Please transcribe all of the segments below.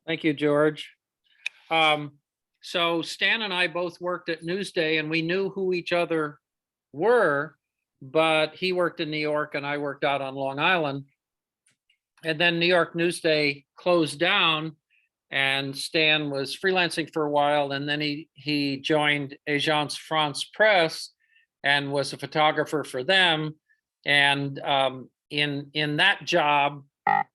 Thank you, George. Um, so Stan and I both worked at Newsday, and we knew who each other were, but he worked in New York and I worked out on Long Island. And then New York Newsday closed down, and Stan was freelancing for a while, and then he joined Agence France Presse and was a photographer for them. And in that job,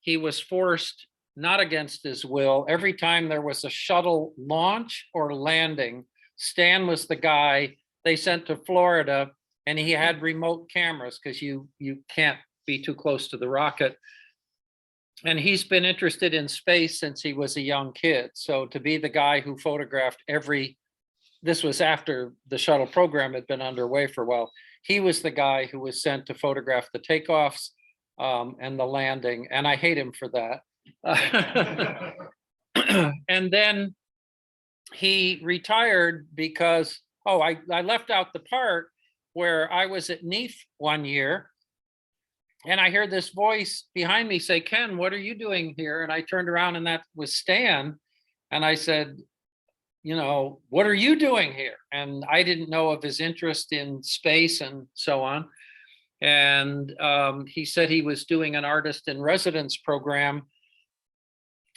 he was forced, not against his will, every time there was a shuttle launch or landing, Stan was the guy they sent to Florida, and he had remote cameras because you can't be too close to the rocket. And he's been interested in space since he was a young kid. So to be the guy who photographed this was after the shuttle program had been underway for a while. He was the guy who was sent to photograph the takeoffs and the landing. And I hate him for that. And then he retired because, I left out the part where I was at NEAF one year, and I heard this voice behind me say, "Ken, what are you doing here?" And I turned around, and that was Stan. And I said, "What are you doing here?" And I didn't know of his interest in space and so on. And he said he was doing an artist in residence program,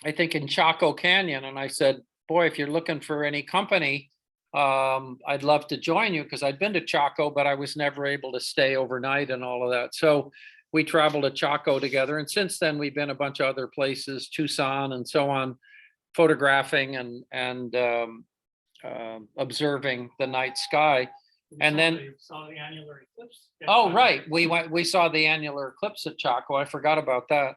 I think in Chaco Canyon. And I said, "Boy, if you're looking for any company, I'd love to join you," because I'd been to Chaco, but I was never able to stay overnight and all of that. So we traveled to Chaco together. And since then, we've been a bunch of other places, Tucson and so on, photographing and observing the night sky. And then saw the annular eclipse. Oh, right. We saw the annular eclipse at Chaco. I forgot about that.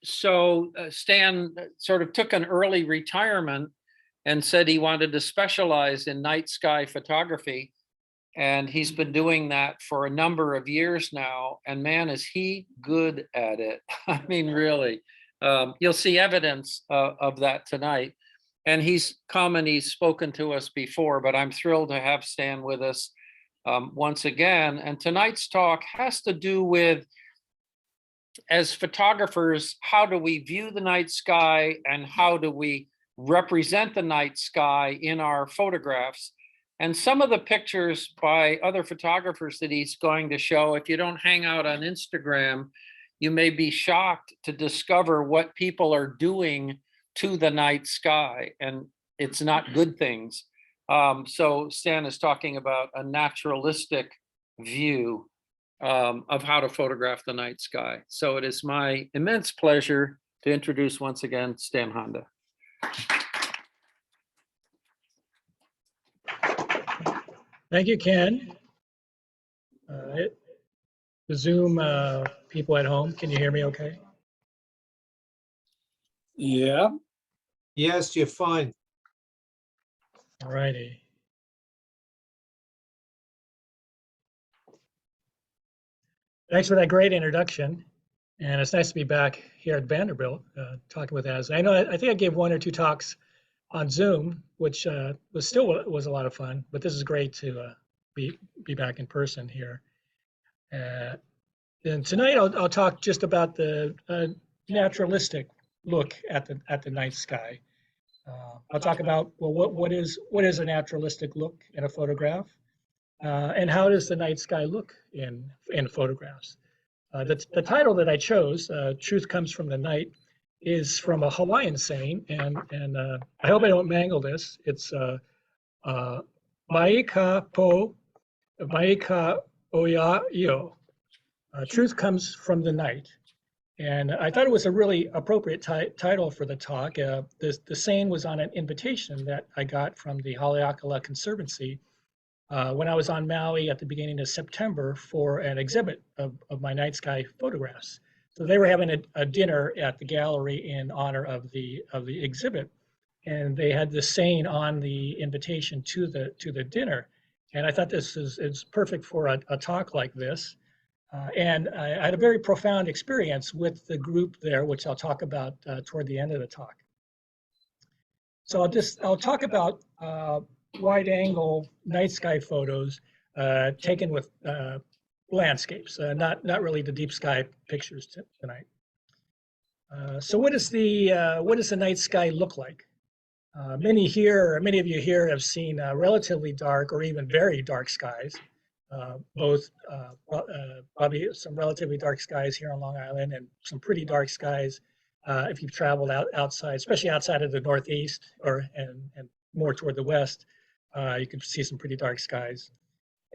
So Stan sort of took an early retirement and said he wanted to specialize in night sky photography. And he's been doing that for a number of years now. And man, is he good at it. I mean, really, you'll see evidence of that tonight. And he's come and he's spoken to us before, but I'm thrilled to have Stan with us once again. And tonight's talk has to do with, as photographers, how do we view the night sky and how do we represent the night sky in our photographs? And some of the pictures by other photographers that he's going to show, if you don't hang out on Instagram, you may be shocked to discover what people are doing to the night sky, and it's not good things. So Stan is talking about a naturalistic view of how to photograph the night sky. So it is my immense pleasure to introduce once again Stan Honda. Thank you, Ken. The Zoom people at home, can you hear me okay? Yeah. Yes, you're fine. All righty. Thanks for that great introduction. And it's nice to be back here at Vanderbilt talking with Az. I think I gave one or two talks on Zoom, which was a lot of fun, but this is great to be back in person here. And tonight I'll talk just about the naturalistic look at the night sky. I'll talk about, well, what is a naturalistic look in a photograph, and how does the night sky look in photographs? The title that I chose, "Truth Comes from the Night," is from a Hawaiian saying, and I hope I don't mangle this. It's Maika po, Maika oya io. Truth comes from the night. And I thought it was a really appropriate title for the talk. The saying was on an invitation that I got from the Haleakala Conservancy when I was on Maui at the beginning of September for an exhibit of my night sky photographs. So they were having a dinner at the gallery in honor of the exhibit, and they had this saying on the invitation to the dinner. And I thought this is perfect for a talk like this. And I had a very profound experience with the group there, which I'll talk about toward the end of the talk. So I'll talk about wide angle night sky photos taken with landscapes, not really the deep sky pictures tonight. So what does the night sky look like? Many of you here have seen relatively dark or even very dark skies. Probably some relatively dark skies here on Long Island and some pretty dark skies if you've traveled outside, especially outside of the Northeast and more toward the west. You can see some pretty dark skies.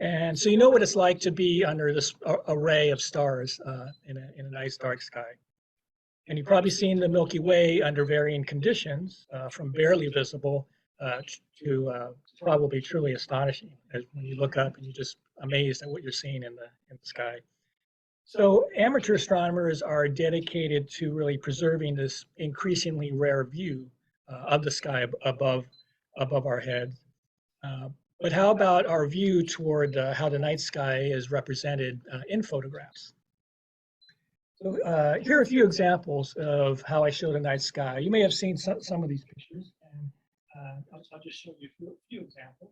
And so you know what it's like to be under this array of stars in a nice dark sky. And you've probably seen the Milky Way under varying conditions, from barely visible to probably truly astonishing when you look up and you're just amazed at what you're seeing in the sky. So amateur astronomers are dedicated to really preserving this increasingly rare view of the sky above our heads. But how about our view toward how the night sky is represented in photographs? So here are a few examples of how I show the night sky. You may have seen some of these pictures, and I'll just show you a few examples.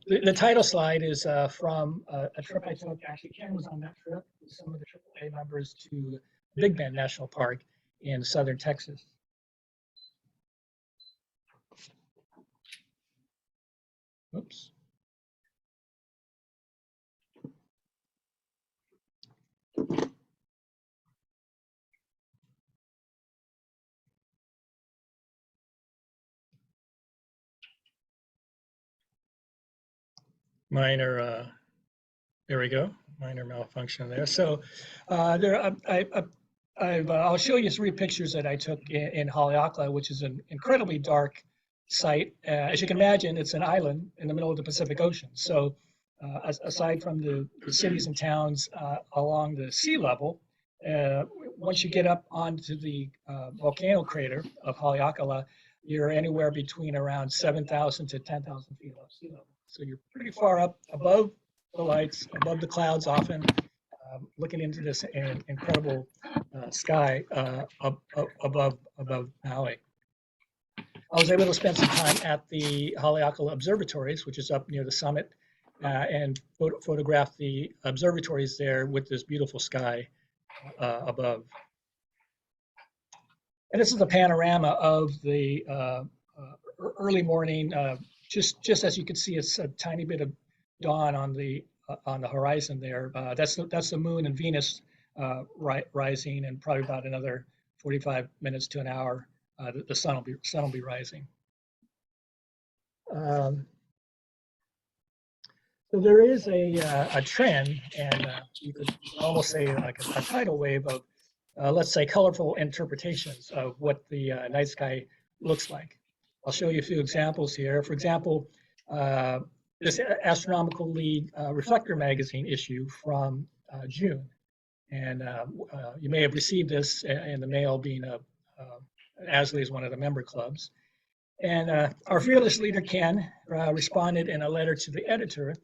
The title slide is from a trip I took. Actually, Ken was on that trip with some of the AAA members to Big Bend National Park in southern Texas. Oops. Minor, there we go, minor malfunction there. So I'll show you 3 pictures that I took in Haleakala, which is an incredibly dark site. As you can imagine, it's an island in the middle of the Pacific Ocean. So aside from the cities and towns along the sea level, once you get up onto the volcano crater of Haleakala, you're anywhere between around 7,000 to 10,000 feet above sea level. So you're pretty far up above the lights, above the clouds often, looking into this incredible sky above Maui. I was able to spend some time at the Haleakala observatories, which is up near the summit, and photograph the observatories there with this beautiful sky above. And this is a panorama of the early morning. Just as you can see, it's a tiny bit of dawn on the horizon there. That's the moon and Venus rising, and probably about another 45 minutes to an hour, the sun will be rising. So there is a trend, and you could almost say like a tidal wave of, let's say, colorful interpretations of what the night sky looks like. I'll show you a few examples here. For example, this Astronomical League Reflector magazine issue from June. And you may have received this in the mail, being ASLE is one of the member clubs. And our fearless leader, Ken, responded in a letter to the editor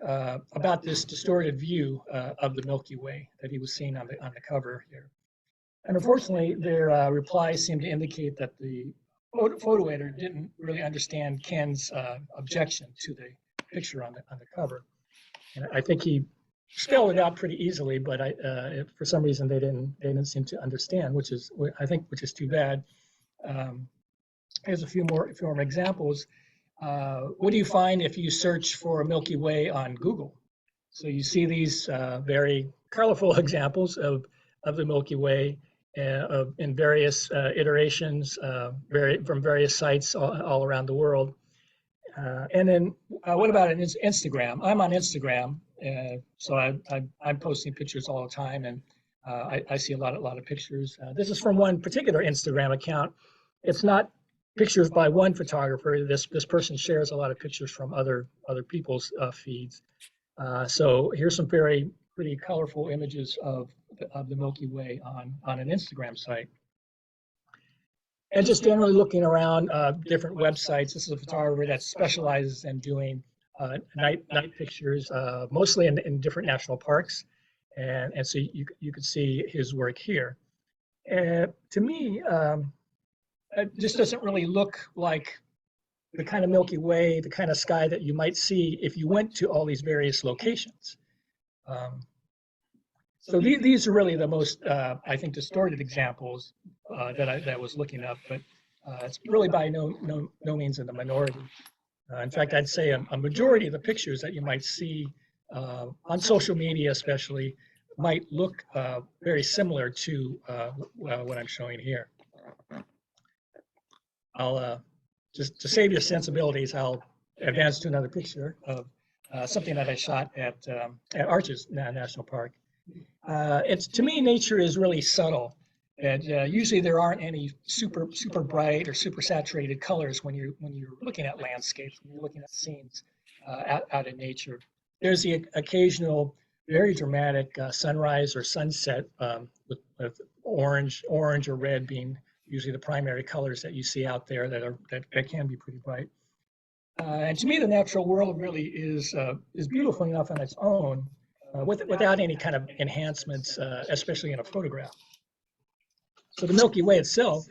about this distorted view of the Milky Way that he was seeing on the cover here. And unfortunately, their reply seemed to indicate that the photo editor didn't really understand Ken's objection to the picture on the cover. And I think he spelled it out pretty easily, but for some reason they didn't seem to understand, which is too bad. Here's a few more examples. What do you find if you search for a Milky Way on Google? So you see these very colorful examples of the Milky Way in various iterations, from various sites all around the world. And then what about Instagram? I'm on Instagram, so I'm posting pictures all the time, and I see a lot of pictures. This is from one particular Instagram account. It's not pictures by one photographer. This person shares a lot of pictures from other people's feeds. So here's some pretty colorful images of the Milky Way on an Instagram site. And just generally looking around different websites. This is a photographer that specializes in doing night pictures, mostly in different national parks. And so you could see his work here. To me, this doesn't really look like the kind of Milky Way, the kind of sky that you might see if you went to all these various locations. So these are really the most, I think, distorted examples that I was looking up, but it's really by no means in the minority. In fact, I'd say a majority of the pictures that you might see on social media, especially, might look very similar to what I'm showing here. I'll just to save your sensibilities, I'll advance to another picture of something that I shot at Arches National Park. It's to me, nature is really subtle. And usually there aren't any super bright or super saturated colors when you're looking at landscapes, when you're looking at scenes out in nature. There's the occasional very dramatic sunrise or sunset with orange or red being usually the primary colors that you see out there that can be pretty bright. And to me, the natural world really is beautiful enough on its own, without any kind of enhancements, especially in a photograph. So the Milky Way itself,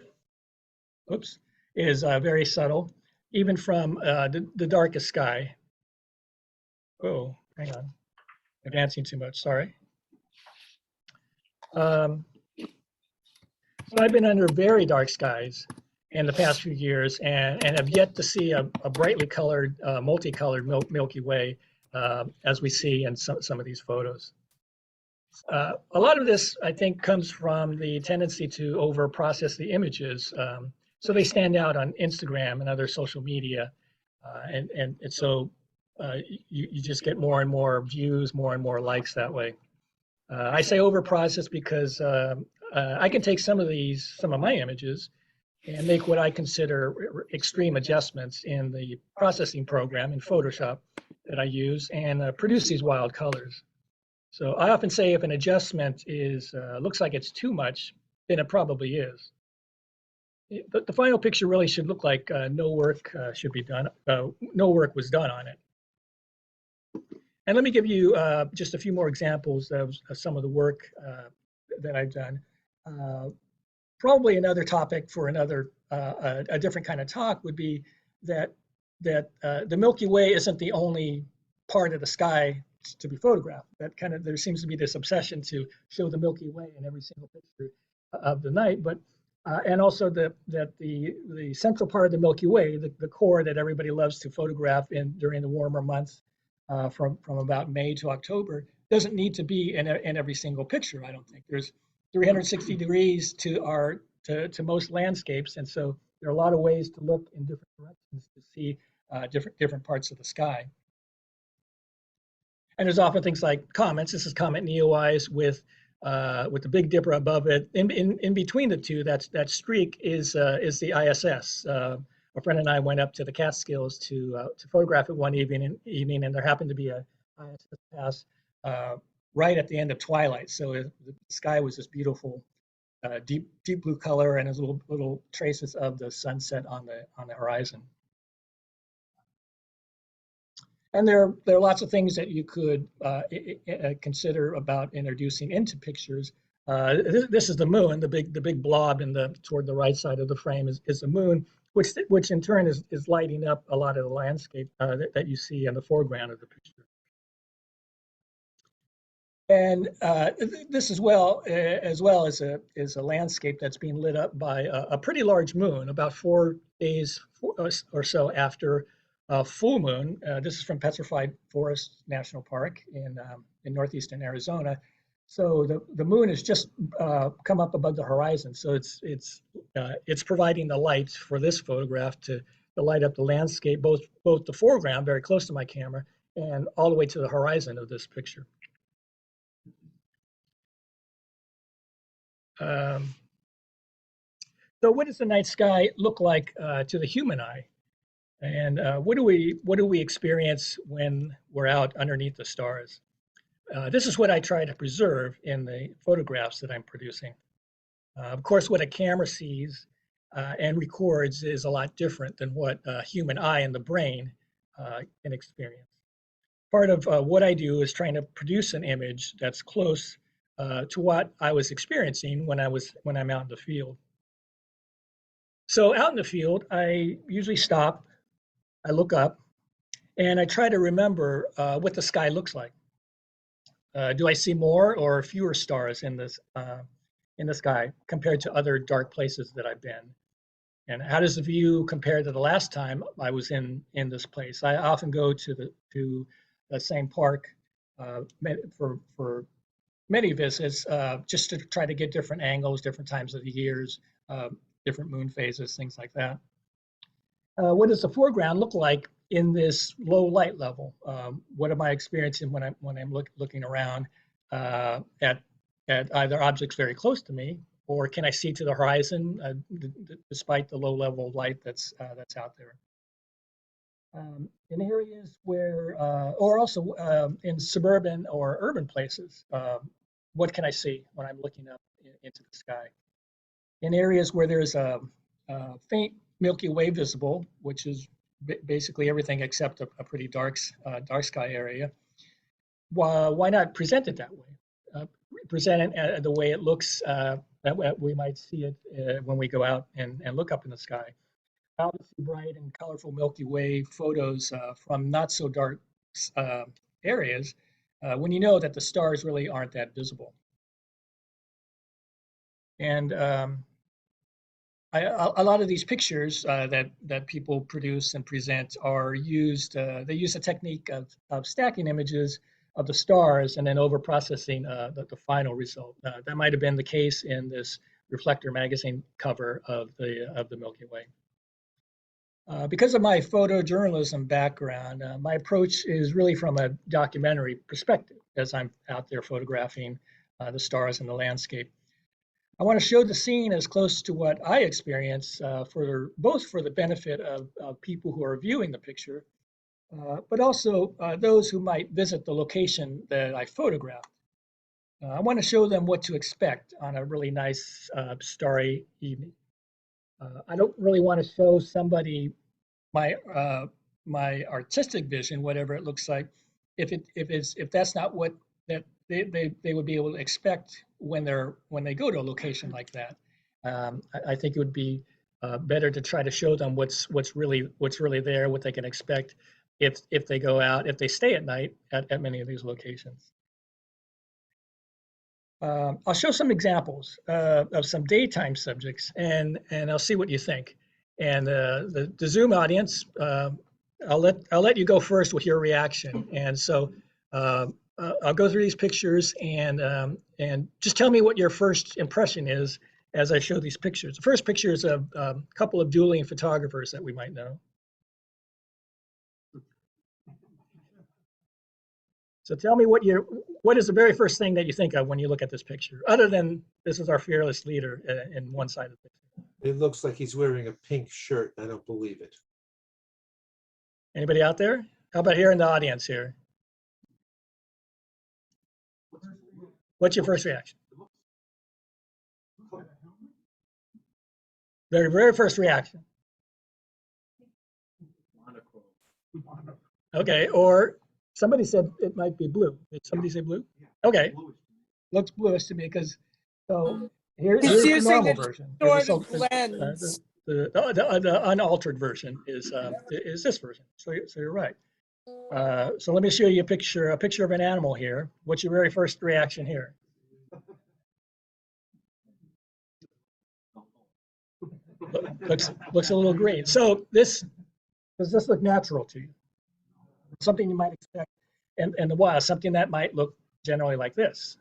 whoops, is very subtle, even from the darkest sky. Oh, hang on, advancing too much. Sorry. So I've been under very dark skies in the past few years and have yet to see a brightly colored, multicolored Milky Way as we see in some of these photos. A lot of this, I think, comes from the tendency to over-process the images. So they stand out on Instagram and other social media. And so you just get more and more views, more and more likes that way. I say over-process because I can take some of my images and make what I consider extreme adjustments in the processing program in Photoshop that I use and produce these wild colors. So I often say if an adjustment looks like it's too much, then it probably is. But the final picture really should look like no work should be done. No work was done on it. And let me give you just a few more examples of some of the work that I've done. Probably another topic for a different kind of talk would be that the Milky Way isn't the only part of the sky to be photographed. There seems to be this obsession to show the Milky Way in every single picture of the night, but and also that the central part of the Milky Way, the core that everybody loves to photograph during the warmer months, from about May to October, doesn't need to be in every single picture. I don't think there's 360 degrees to most landscapes, and so there are a lot of ways to look in different directions to see different parts of the sky. And there's often things like comets. This is Comet Neowise with the Big Dipper above it. In between the two, that streak is the ISS. A friend and I went up to the Catskills to photograph it one evening, and there happened to be a ISS pass right at the end of twilight. So the sky was this beautiful, deep blue color, and there's little traces of the sunset on the horizon. And there are lots of things that you could consider about introducing into pictures. This is the moon. The big blob toward the right side of the frame is the moon, which in turn is lighting up a lot of the landscape that you see in the foreground of the picture. And this as well is a landscape that's being lit up by a pretty large moon, about 4 days or so after full moon. This is from Petrified Forest National Park in northeastern Arizona. So the moon has just come up above the horizon. So it's providing the light for this photograph to light up the landscape, both the foreground very close to my camera and all the way to the horizon of this picture. So what does the night sky look like to the human eye? And what do we experience when we're out underneath the stars? This is what I try to preserve in the photographs that I'm producing. Of course, what a camera sees and records is a lot different than what a human eye and the brain can experience. Part of what I do is trying to produce an image that's close to what I was experiencing when I'm out in the field. So out in the field, I usually stop, I look up, and I try to remember what the sky looks like. Do I see more or fewer stars in the sky compared to other dark places that I've been? And how does the view compare to the last time I was in this place? I often go to the same park for many visits, just to try to get different angles, different times of the years, different moon phases, things like that. What does the foreground look like in this low light level? What am I experiencing when I'm looking around at either objects very close to me, or can I see to the horizon despite the low level of light that's out there? In areas where, or also in suburban or urban places, what can I see when I'm looking up into the sky? In areas where there's a faint Milky Way visible, which is basically everything except a pretty dark sky area, why not present it that way? Present it the way it looks that we might see it when we go out and look up in the sky. Obviously, bright and colorful Milky Way photos from not so dark areas when you know that the stars really aren't that visible. And a lot of these pictures that people produce and present are used. They use a technique of stacking images of the stars and then over processing the final result. That might have been the case in this Reflector magazine cover of the Milky Way. Because of my photojournalism background, my approach is really from a documentary perspective as I'm out there photographing the stars and the landscape. I want to show the scene as close to what I experience both for the benefit of people who are viewing the picture, but also those who might visit the location that I photographed. I want to show them what to expect on a really nice starry evening. I don't really want to show somebody my artistic vision, whatever it looks like, if that's not what that they would be able to expect when they go to a location like that. I think it would be better to try to show them what's really there, what they can expect if they go out, if they stay at night at many of these locations. I'll show some examples of some daytime subjects, and I'll see what you think. And the Zoom audience, I'll let you go first with your reaction. And so I'll go through these pictures and just tell me what your first impression is as I show these pictures. The first picture is of a couple of dueling photographers that we might know. So tell me what is the very first thing that you think of when you look at this picture, other than this is our fearless leader in one side of the picture. It looks like he's wearing a pink shirt. I don't believe it. Anybody out there? How about here in the audience here? What's your first reaction? Very first reaction. Okay, or somebody said it might be blue. Did somebody say blue? Okay, looks bluish to me because so here's the normal version. Sort of lens. The unaltered version is this version. So you're right. So let me show you a picture of an animal here. What's your very first reaction here? Looks a little green. So does this look natural to you? Something you might expect in the wild, something that might look generally like this.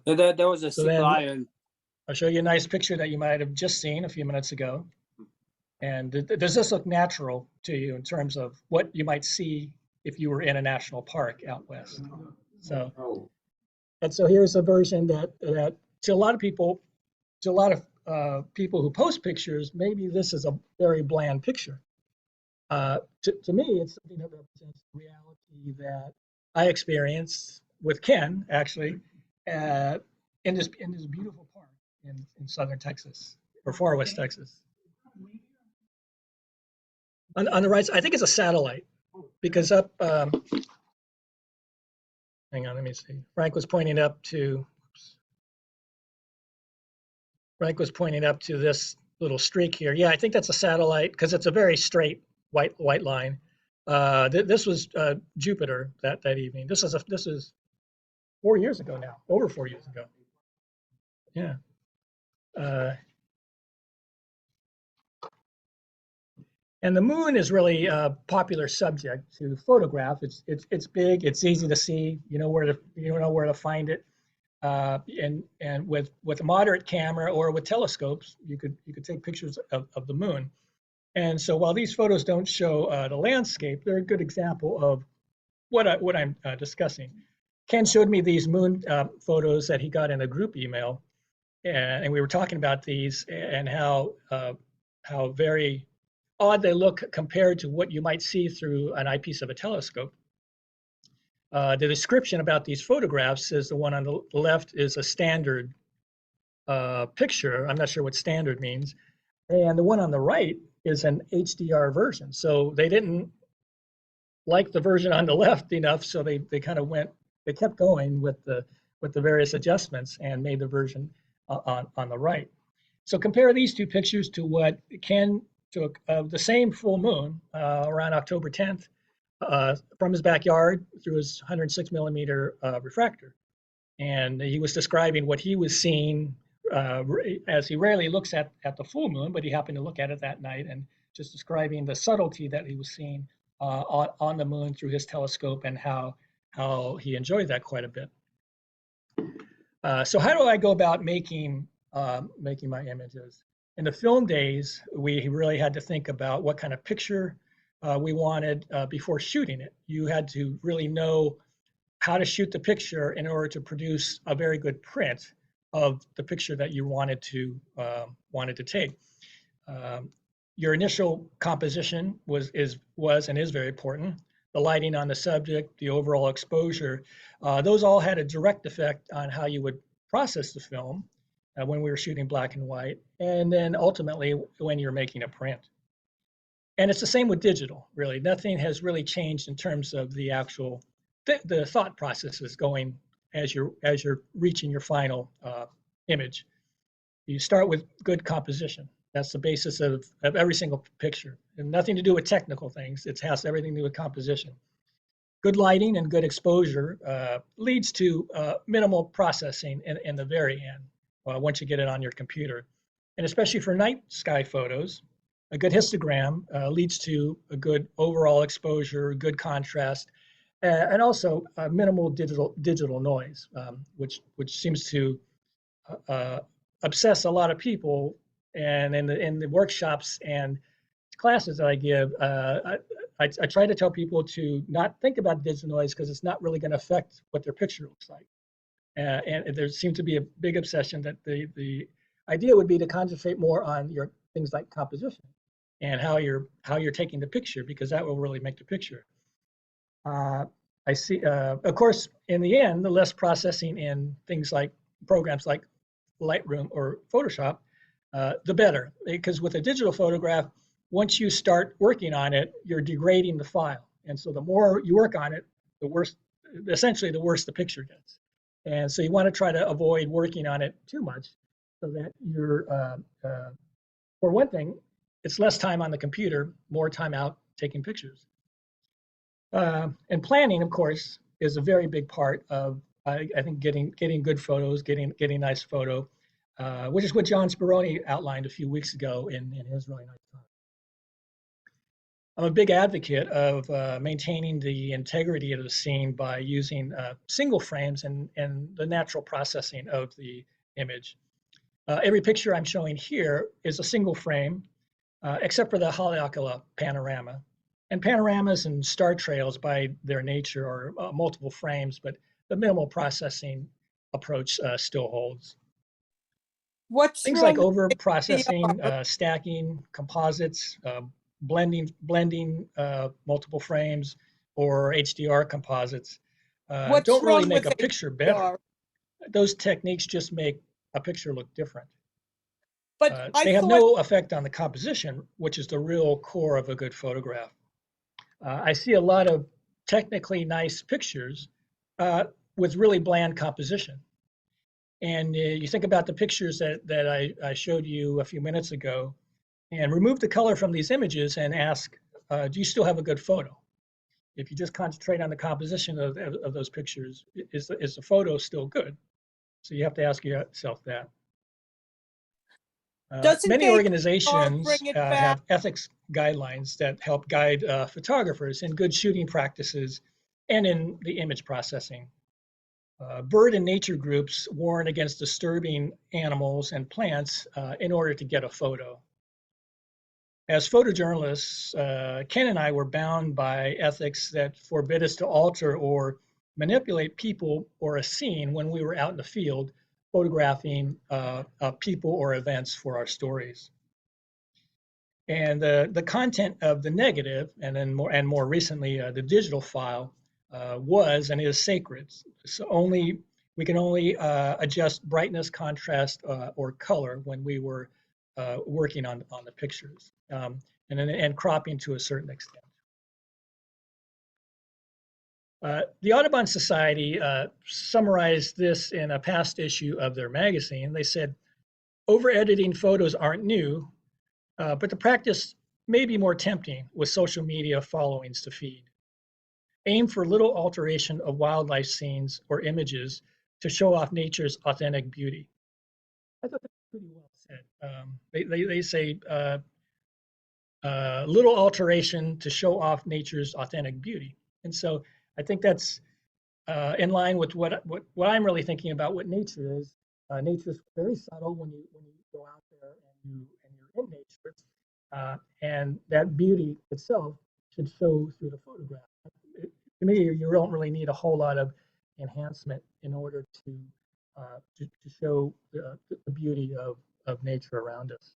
There was a sea lion. I'll show you a nice picture that you might have just seen a few minutes ago. And does this look natural to you in terms of what you might see if you were in a national park out west? So, and so here's a version that to a lot of people who post pictures, maybe this is a very bland picture. To me, it's something that represents the reality that I experienced with Ken, actually, in this beautiful park in southern Texas, or far west Texas. On the right, I think it's a satellite, because up, hang on, let me see. Frank was pointing up to this little streak here. Yeah, I think that's a satellite because it's a very straight white line. This was Jupiter that evening. This is 4 years ago now, over 4 years ago. Yeah. And the moon is really a popular subject to photograph. It's big, it's easy to see. You know where to find it. And with a moderate camera or with telescopes, you could take pictures of the moon. And so while these photos don't show the landscape, they're a good example of what I'm discussing. Ken showed me these moon photos that he got in a group email, and we were talking about these and how very odd they look compared to what you might see through an eyepiece of a telescope. The description about these photographs is the one on the left is a standard picture. I'm not sure what standard means. And the one on the right is an HDR version. So they didn't like the version on the left enough, so they kind of they kept going with the various adjustments and made the version on the right. So compare these two pictures to what Ken took of the same full moon around October 10th from his backyard through his 106 millimeter refractor. And he was describing what he was seeing as he rarely looks at the full moon, but he happened to look at it that night, and just describing the subtlety that he was seeing on the moon through his telescope and how he enjoyed that quite a bit. So how do I go about making my images? In the film days, we really had to think about what kind of picture we wanted before shooting it. You had to really know how to shoot the picture in order to produce a very good print of the picture that you wanted to take. Your initial composition was and is very important. The lighting on the subject, the overall exposure, those all had a direct effect on how you would process the film when we were shooting black and white, and then ultimately when you're making a print. And it's the same with digital, really. Nothing has really changed in terms of the actual the thought processes going as you're reaching your final image. You start with good composition. That's the basis of every single picture, and nothing to do with technical things. It has everything to do with composition. Good lighting and good exposure leads to minimal processing in the very end once you get it on your computer. And especially for night sky photos, a good histogram leads to a good overall exposure, good contrast, and also minimal digital noise, which seems to obsess a lot of people. And in the workshops and classes that I give, I try to tell people to not think about digital noise because it's not really going to affect what their picture looks like. And there seems to be a big obsession that the idea would be to concentrate more on your things like composition and how you're taking the picture, because that will really make the picture. I see, of course, in the end, the less processing in things like programs like Lightroom or Photoshop, the better. Because with a digital photograph, once you start working on it, you're degrading the file. And so the more you work on it, the worse the picture gets. And so you want to try to avoid working on it too much so that you're, for one thing, it's less time on the computer, more time out taking pictures. And planning, of course, is a very big part of, I think, getting good photos, getting nice photo, which is what John Speroni outlined a few weeks ago in his really nice talk. I'm a big advocate of maintaining the integrity of the scene by using single frames and the natural processing of the image. Every picture I'm showing here is a single frame, except for the Haleakala panorama. And panoramas and star trails by their nature are multiple frames, but the minimal processing approach still holds. What's Things wrong like with over HDR? processing, stacking, composites, blending multiple frames, or HDR composites What's don't really wrong make with a picture better. HDR? Those techniques just make a picture look different. But I They have thought no effect on the composition, which is the real core of a good photograph. I see a lot of technically nice pictures with really bland composition. And you think about the pictures that I showed you a few minutes ago, and remove the color from these images and ask, do you still have a good photo? if you just concentrate on the composition of those pictures, is the photo still good? So you have to ask yourself that. Doesn't Many VACOR organizations bring it back? have ethics guidelines that help guide photographers in good shooting practices and in the image processing. Bird and nature groups warn against disturbing animals and plants in order to get a photo. As photojournalists, Ken and I were bound by ethics that forbid us to alter or manipulate people or a scene when we were out in the field photographing people or events for our stories. And the content of the negative, and then more recently the digital file, was and is sacred. So we can only adjust brightness, contrast, or color when we were working on the pictures, and cropping to a certain extent. The Audubon Society summarized this in a past issue of their magazine. They said, over-editing photos aren't new, but the practice may be more tempting with social media followings to feed. Aim for little alteration of wildlife scenes or images to show off nature's authentic beauty. I thought that's pretty well said. They say little alteration to show off nature's authentic beauty. And so I think that's in line with what I'm really thinking about what nature is. Nature is very subtle when you go out there and you're in nature, and that beauty itself should show through the photograph. To me, you don't really need a whole lot of enhancement in order to show the beauty of nature around us.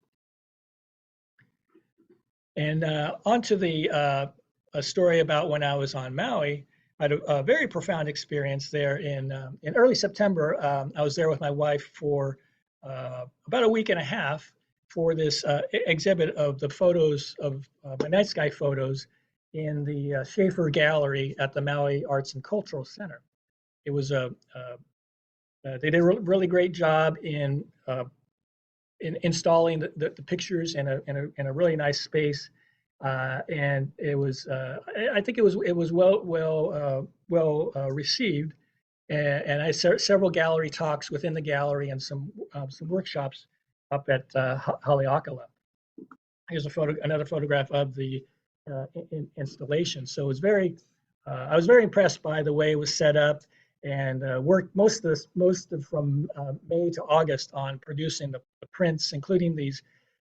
And onto a story about when I was on Maui. I had a very profound experience there in early September. I was there with my wife for about a week and a half for this exhibit of the photos of my night sky photos in the Schaefer Gallery at the Maui Arts and Cultural Center. It was they did a really great job in installing the pictures in a really nice space, and it was I think it was well received, and I several gallery talks within the gallery and some workshops up at Haleakala. Here's another photograph of the installation. So it was I was very impressed by the way it was set up, and worked most of from May to August on producing the prints, including these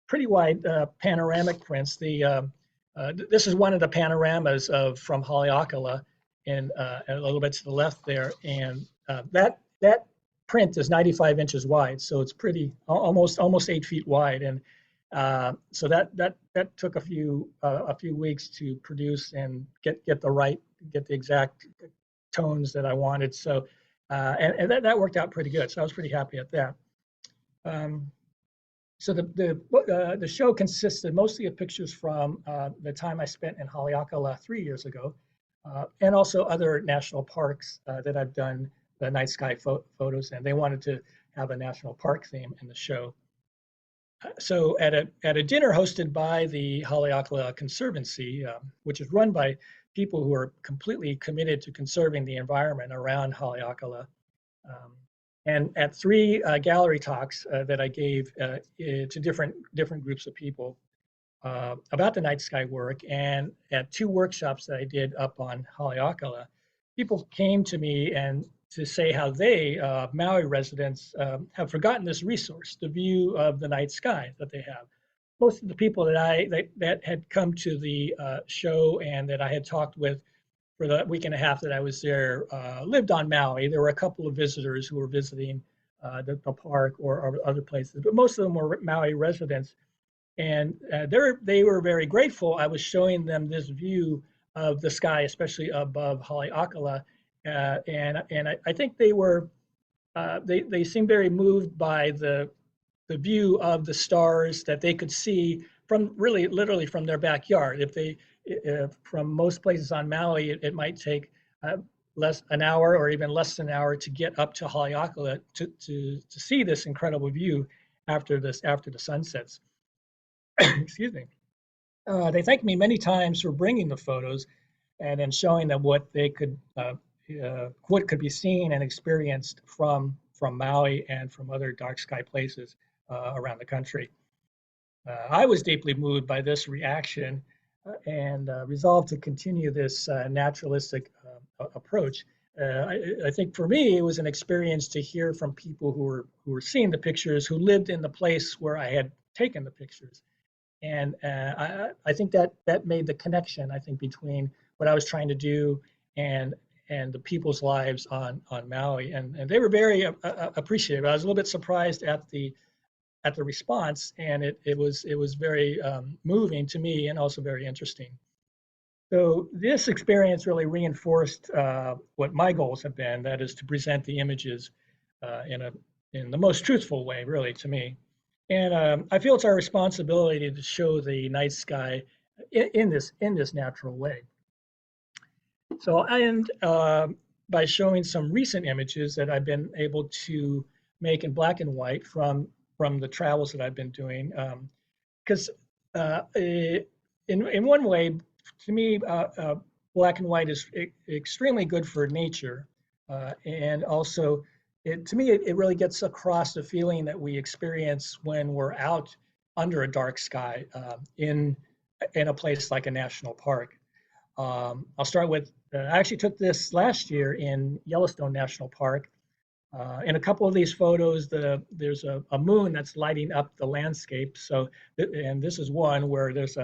pretty wide panoramic prints. This is one of the panoramas from Haleakala, and a little bit to the left there, and that print is 95 inches wide, so it's pretty almost 8 feet wide, and so that took a few weeks to produce and get the exact tones that I wanted. So and that worked out pretty good. So I was pretty happy at that. So the show consisted mostly of pictures from the time I spent in Haleakala 3 years ago, and also other national parks that I've done the night sky photos, and they wanted to have a national park theme in the show. So at a dinner hosted by the Haleakala Conservancy, which is run by people who are completely committed to conserving the environment around Haleakala, and at 3 gallery talks that I gave to different groups of people about the night sky work, and at 2 workshops that I did up on Haleakala, people came to me and to say how they, Maui residents, have forgotten this resource, the view of the night sky that they have. Most of the people that had come to the show and that I had talked with for the week and a half that I was there lived on Maui. There were a couple of visitors who were visiting the park or other places, but most of them were Maui residents. And they were very grateful. I was showing them this view of the sky, especially above Haleakala, and I think they seemed very moved by the view of the stars that they could see from literally from their backyard. If from most places on Maui, it might take an hour or even less than an hour to get up to Haleakala to see this incredible view after the sun sets. Excuse me. They thanked me many times for bringing the photos, and then showing them what they could, what could be seen and experienced from Maui and from other dark sky places around the country. I was deeply moved by this reaction and resolved to continue this naturalistic approach. I think for me, it was an experience to hear from people who were seeing the pictures, who lived in the place where I had taken the pictures. And I think that made the connection, I think, between what I was trying to do and the people's lives on Maui. And they were very appreciative. I was a little bit surprised at the response, and it was very moving to me and also very interesting. So this experience really reinforced what my goals have been, that is to present the images in the most truthful way, really, to me. And I feel it's our responsibility to show the night sky in this natural way. So I end by showing some recent images that I've been able to make in black and white from the travels that I've been doing. Because in one way, to me, black and white is extremely good for nature, and also to me it really gets across the feeling that we experience when we're out under a dark sky in a place like a national park. I'll start with I actually took this last year in Yellowstone National Park. In a couple of these photos, there's a moon that's lighting up the landscape. So, and this is one where there's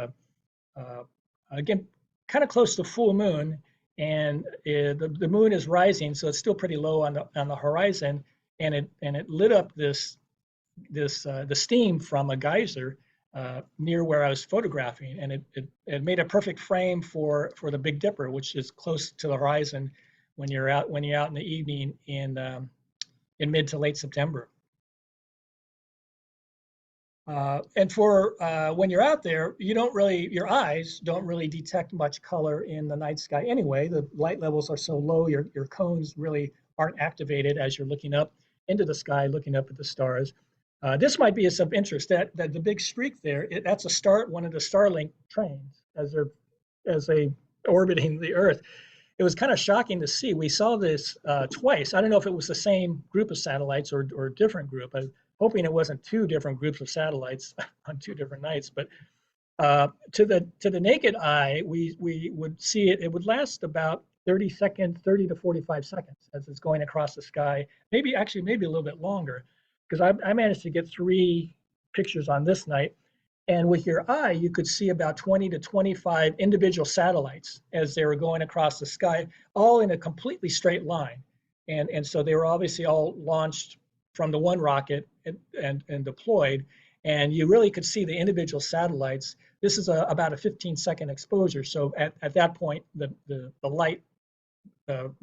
again, kind of close to full moon, and the moon is rising, so it's still pretty low on the horizon, and it lit up the steam from a geyser near where I was photographing, and it made a perfect frame for the Big Dipper, which is close to the horizon when you're out in the evening in mid to late September. And for when you're out there, your eyes don't really detect much color in the night sky anyway. The light levels are so low, your cones really aren't activated as you're looking up into the sky, looking up at the stars. This might be of some interest. That the big streak there, that's one of the Starlink trains as they orbiting the Earth. It was kind of shocking to see. We saw this twice. I don't know if it was the same group of satellites or a different group. I'm hoping it wasn't two different groups of satellites on two different nights. But to the naked eye, we would see it. It would last about 30 to 45 seconds as it's going across the sky. Maybe a little bit longer, because I managed to get 3 pictures on this night. And with your eye, you could see about 20 to 25 individual satellites as they were going across the sky, all in a completely straight line. And so they were obviously all launched from the one rocket and deployed. And you really could see the individual satellites. This is about a 15-second exposure. So at that point, the light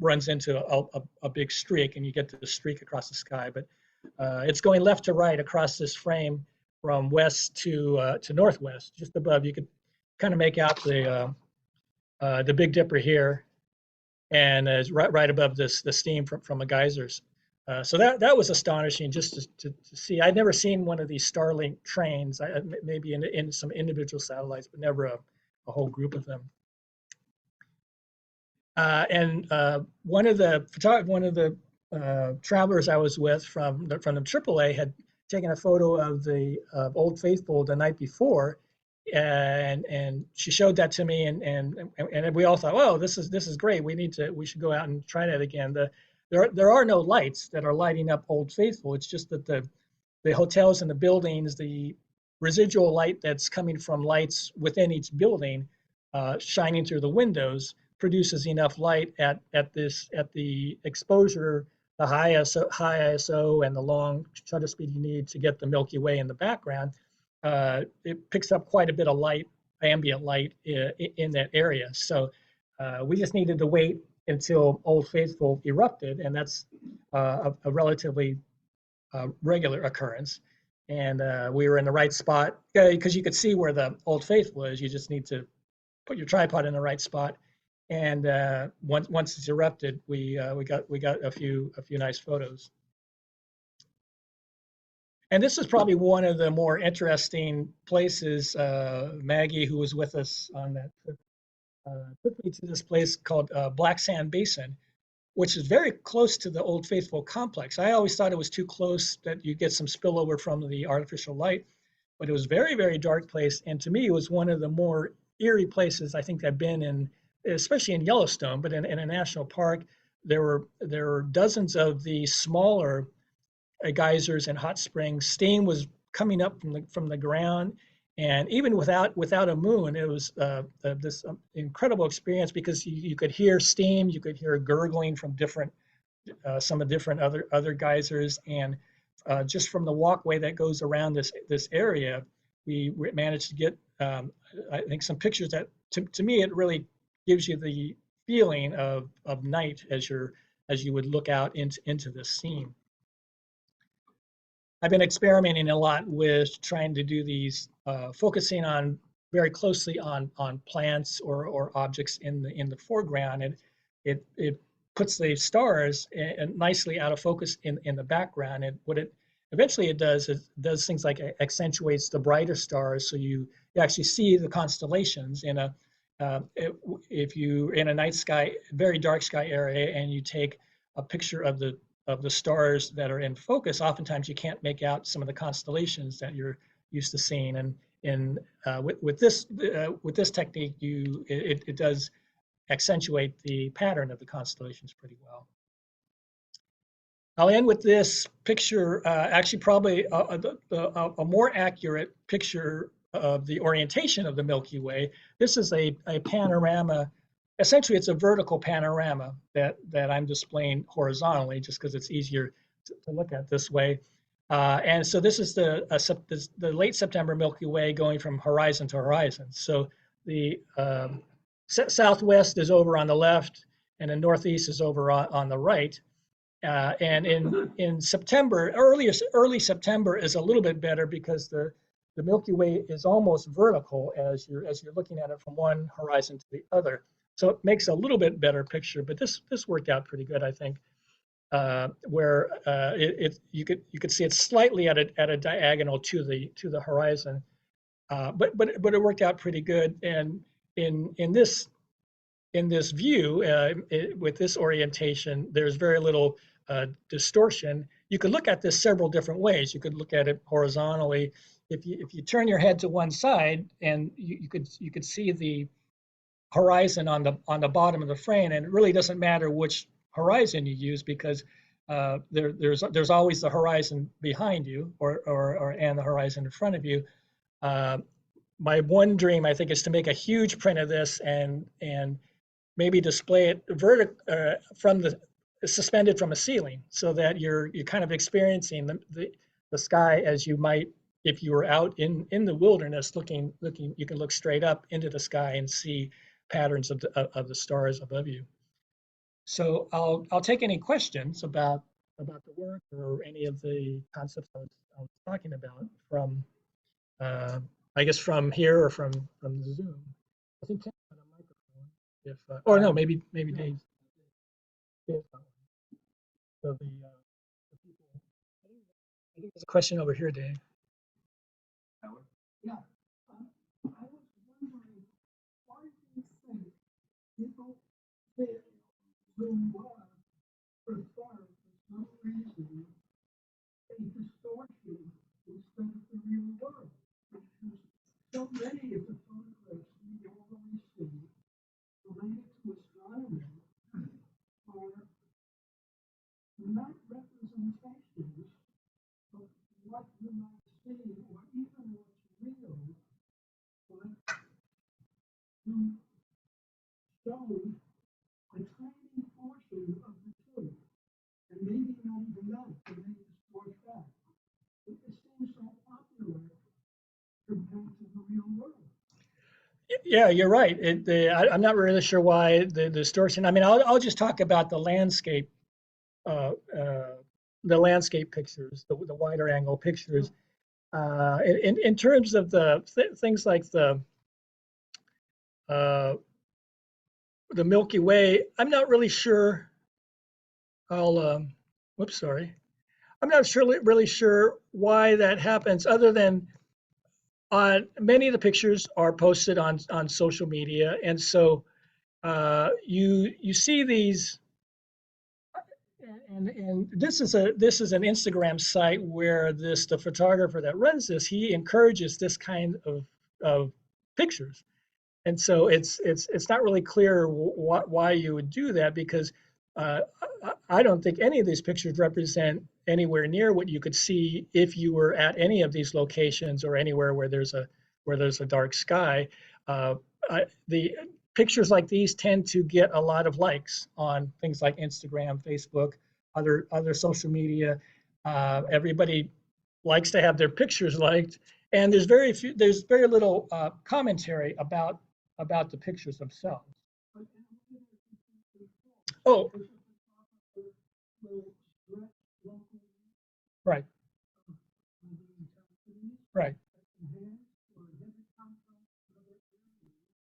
runs into a big streak, and you get the streak across the sky. But it's going left to right across this frame, from west to northwest, just above. You could kind of make out the Big Dipper here, and is right above the steam from a geysers. So that was astonishing just to see. I'd never seen one of these Starlink trains. Maybe in some individual satellites, but never a whole group of them. And one of the travelers I was with from the AAA had taken a photo of the Old Faithful the night before, and she showed that to me, and we all thought, oh, this is great. We should go out and try that again. There are no lights that are lighting up Old Faithful. It's just that the hotels and the buildings, the residual light that's coming from lights within each building, shining through the windows, produces enough light at the exposure, the high ISO and the long shutter speed you need to get the Milky Way in the background. It picks up quite a bit of light, ambient light in that area. So we just needed to wait until Old Faithful erupted, and that's a relatively regular occurrence. And we were in the right spot, because you could see where the Old Faithful is. You just need to put your tripod in the right spot. And once it's erupted, we got a few nice photos. And this is probably one of the more interesting places. Maggie, who was with us on that trip, took me to this place called Black Sand Basin, which is very close to the Old Faithful complex. I always thought it was too close, that you get some spillover from the artificial light, but it was very, very dark place. And to me, it was one of the more eerie places I think I've been in, especially in Yellowstone, but in a national park. There were dozens of the smaller geysers and hot springs. Steam was coming up from the ground, and even without a moon, it was this incredible experience, because you could hear steam, you could hear gurgling from some of different other geysers, and just from the walkway that goes around this area, we managed to get I think some pictures that to me it really gives you the feeling of night as you would look out into this scene. I've been experimenting a lot with trying to do these, focusing on very closely on plants or objects in the foreground, and it puts the stars nicely out of focus in the background. And what it eventually it does things like accentuates the brighter stars, so you actually see the constellations in a if you in a night sky, very dark sky area, and you take a picture of the stars that are in focus, oftentimes you can't make out some of the constellations that you're used to seeing. And with this technique, it does accentuate the pattern of the constellations pretty well. I'll end with this picture, actually probably a more accurate picture of the orientation of the Milky Way. This is a panorama. Essentially, it's a vertical panorama that I'm displaying horizontally, just because it's easier to look at this way. And so this is the late September Milky Way going from horizon to horizon. So the southwest is over on the left, and the northeast is over on the right. And in September, early September is a little bit better, because the Milky Way is almost vertical as you're looking at it from one horizon to the other. So it makes a little bit better picture, but this worked out pretty good, I think, where you could see it slightly at a diagonal to the horizon, but it worked out pretty good. And in this view, with this orientation, there's very little distortion. You could look at this several different ways. You could look at it horizontally. If you turn your head to one side, and you could see the horizon on the bottom of the frame, and it really doesn't matter which horizon you use, because there's always the horizon behind you and the horizon in front of you. My one dream, I think, is to make a huge print of this and maybe display it suspended from a ceiling, so that you're kind of experiencing the sky as you might if you were out in the wilderness looking. You can look straight up into the sky and see patterns of the stars above you. So I'll take any questions about the work or any of the concepts I was talking about from I guess from here or from the Zoom. I think Ken's got a microphone. If or no, maybe Dave. So the people. I think there's a question over here, Dave. Yeah. I was wondering, why do you think people feel Zoom prefer, for some reason, a distortion instead of the real world? Because so many of the photographs we normally see related to astronomy are not representations of what you might see or even what's real, but to show a tiny portion of the truth, and maybe not even that, but maybe distort that. It seems so popular compared to the real world. Yeah, you're right. I'm not really sure why the distortion. I mean, I'll just talk about the landscape pictures, the wider angle pictures. In terms of the things like the Milky Way, I'm not really sure. Whoops, sorry. I'm not really sure why that happens, other than many of the pictures are posted on social media, and so you see these, and this is an Instagram site where the photographer that runs this, he encourages this kind of pictures. And so it's not really clear why you would do that, because I don't think any of these pictures represent anywhere near what you could see if you were at any of these locations or anywhere where there's a dark sky. The pictures like these tend to get a lot of likes on things like Instagram, Facebook, other social media. Everybody likes to have their pictures liked, and there's very little commentary about the pictures themselves. Oh, right, right.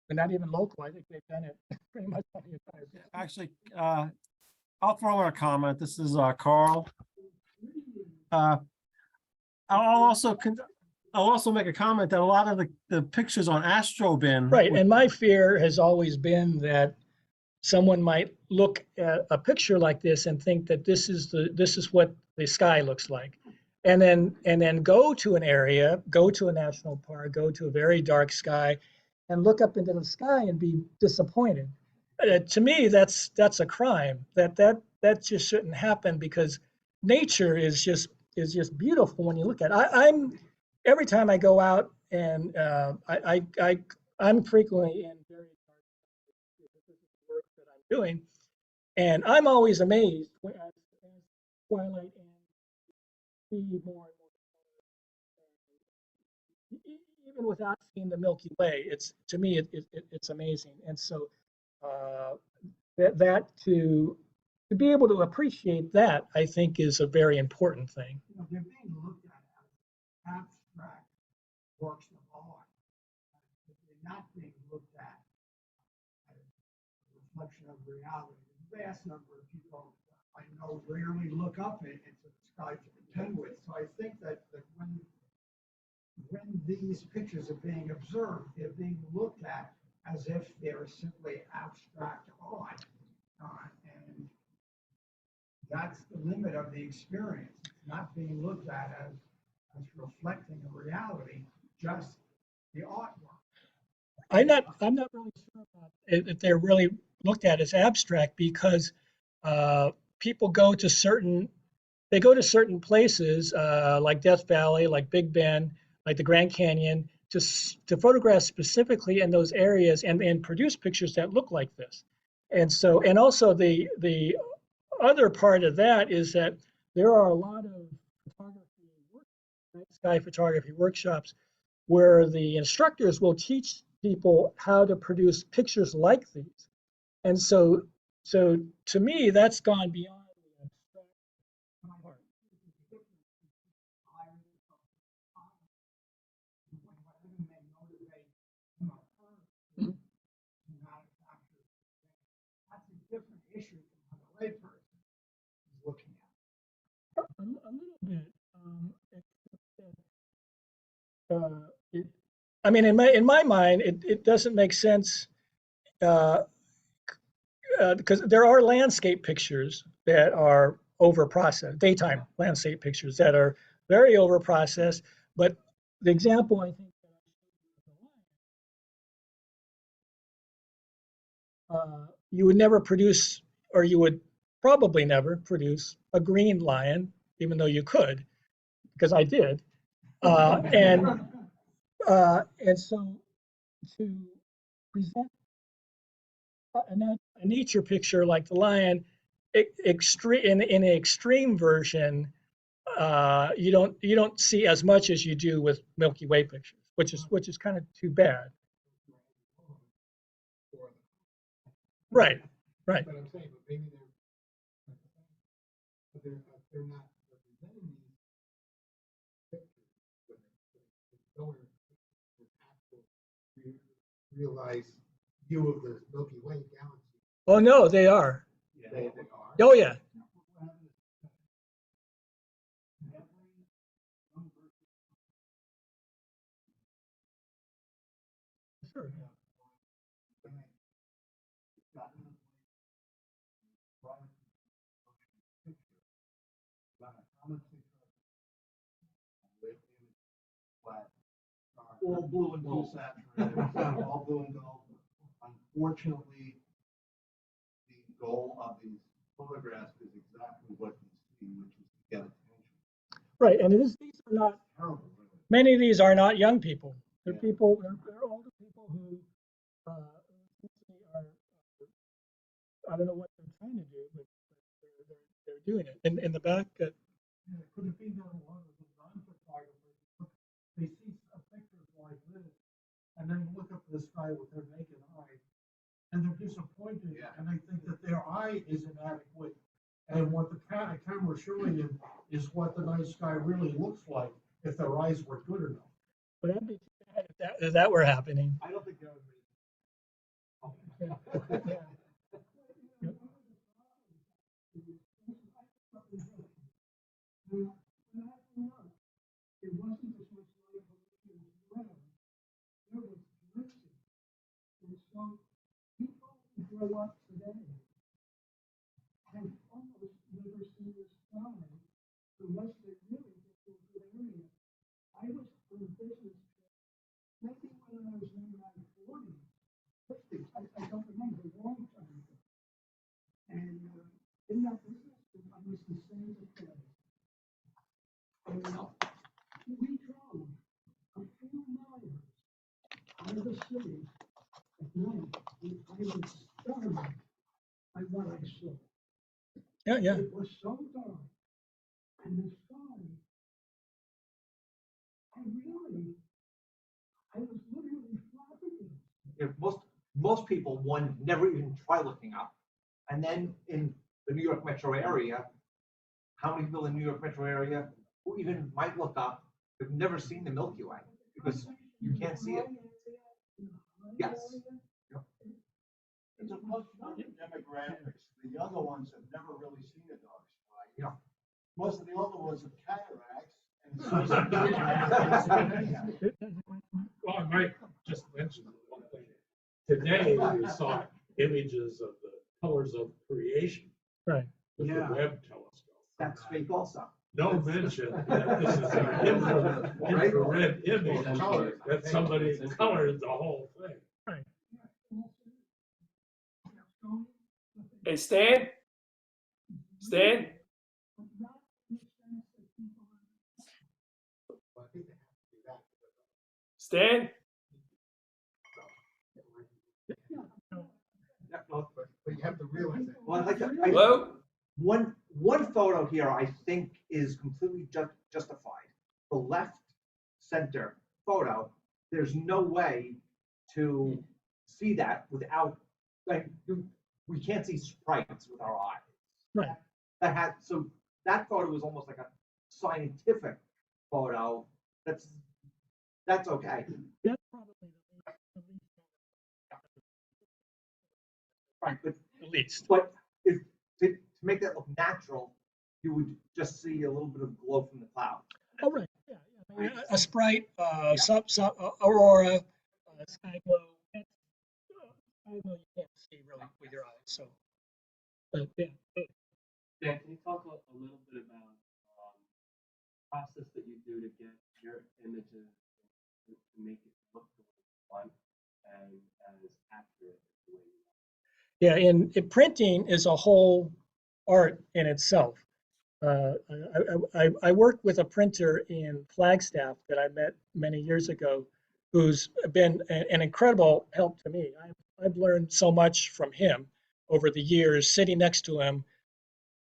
But not even local. I think they've done it pretty much on the entire. Actually, I'll throw in a comment. This is Carl. I'll also make a comment that a lot of the pictures on Astrobin. Right, and my fear has always been that someone might look at a picture like this and think that this is what the sky looks like, and then go to an area, go to a national park, go to a very dark sky, and look up into the sky and be disappointed. To me, that's a crime. That just shouldn't happen, because nature is just beautiful when you look at it. I'm every time I go out, and I'm frequently in very dark places because this is the work that I'm doing, and I'm always amazed as twilight and see more and more. Even without seeing the Milky Way, to me it's amazing. And so uh, that to be able to appreciate that, I think, is a very important thing. You know, they're being looked at as abstract works of art. They're not being looked at as a reflection of reality. The vast number of people I know rarely look up into the sky to contend with. So I think that when these pictures are being observed, they're being looked at as if they're simply abstract art. And that's the limit of the experience. It's not being looked at as reflecting a reality, just the artwork. I'm not really sure about if they're really looked at as abstract, because people go to certain places like Death Valley, like Big Bend, like the Grand Canyon, to photograph specifically in those areas and produce pictures that look like this. And so, and also the other part of that is that there are a lot of sky photography workshops where the instructors will teach people how to produce pictures like these. And so to me, that's gone beyond the abstract part. Mhm. That's a different issue from what a layperson is looking at. A little bit. I mean, in my mind, it doesn't make sense, because there are landscape pictures that are over processed, daytime landscape pictures that are very over processed. But the example, I think, you would never produce, or you would probably never produce, a green lion, even though you could, because I did. And so to present a nature picture like the lion, extreme in an extreme version, you don't see as much as you do with Milky Way pictures, which is kind of too bad. Right, right. But I'm saying, but maybe they're not representing these pictures, but they're showing the actual realized view of the Milky Way galaxy. Oh no, they are. They are. Oh yeah. Sure. all blue and gold saturated, all blue and gold. Unfortunately, the goal of these photographs is exactly what you see, which is to get attention. Right, and these are not, Terrible, really. many of these are not young people. They're Yeah. people, they're older people who essentially are, I don't know what they're trying to do, but they're doing it. In the back, Yeah, could it be that a lot of the non-photographers, they see pictures like this, and then look up at the sky with their naked eye, and they're disappointed, Yeah. and they think that their eye is inadequate, and what the camera's showing you is what the night sky really looks like, if their eyes were good enough. would that be too bad if that were happening? I don't think that would be. Yeah. Now, when I grew up, it wasn't as much light pollution as well. There was glitzy. And so people who grow up today have almost never seen the sky unless they really get to a good area. I was on a business trip, maybe when I was in my 40s, 50s, I don't remember, a long time ago. And in that business trip, I was in Santa Fe. And we drove a few miles out of the city at night, and I was stunned by what I saw. Yeah. It was so dark, and the sky, I was literally flabbergasted. If most people, one, never even try looking up. And then in the New York metro area, how many people in the New York metro area who even might look up have never seen the Milky Way because you can't see it? Yes. It's a function of the demographics. The younger ones have never really seen a dark sky. Yeah. Most of the older ones have cataracts. Well, I might just mention one thing. Today, we saw images of the colors of creation Right. with the Yeah. Webb telescope. That's fake also. No mention that this is an infrared image, that somebody colored the whole thing. Hey, Stan? Stan? Stan? But you have to realize that. Well, Hello? one photo here I think is completely justified. The left center photo, there's no way to see that without, we can't see sprites with our eyes. Right. So that photo is almost like a scientific photo. That's okay. That's probably Right, but the least. But if to make that look natural, you would just see a little bit of glow from the cloud. Oh, right. Yeah. I mean, a sprite, some aurora, sky glow. Sky glow you can't see really with your eyes. So, but yeah. Dan, can you talk a little bit about process that you do to get your images to make it look the way you want and as accurate as the way you want? Yeah, in printing is a whole art in itself. I worked with a printer in Flagstaff that I met many years ago, who's been an incredible help to me. I've learned so much from him over the years, sitting next to him,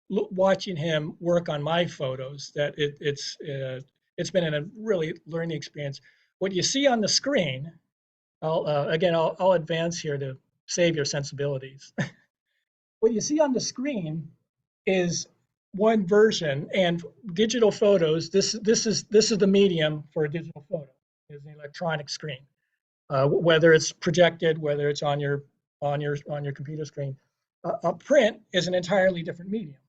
watching him work on my photos. That it's been a really learning experience. What you see on the screen, I'll advance here to save your sensibilities. What you see on the screen is one version, and digital photos. This is the medium for a digital photo. Is an electronic screen, whether it's projected, whether it's on your computer screen. A print is an entirely different medium.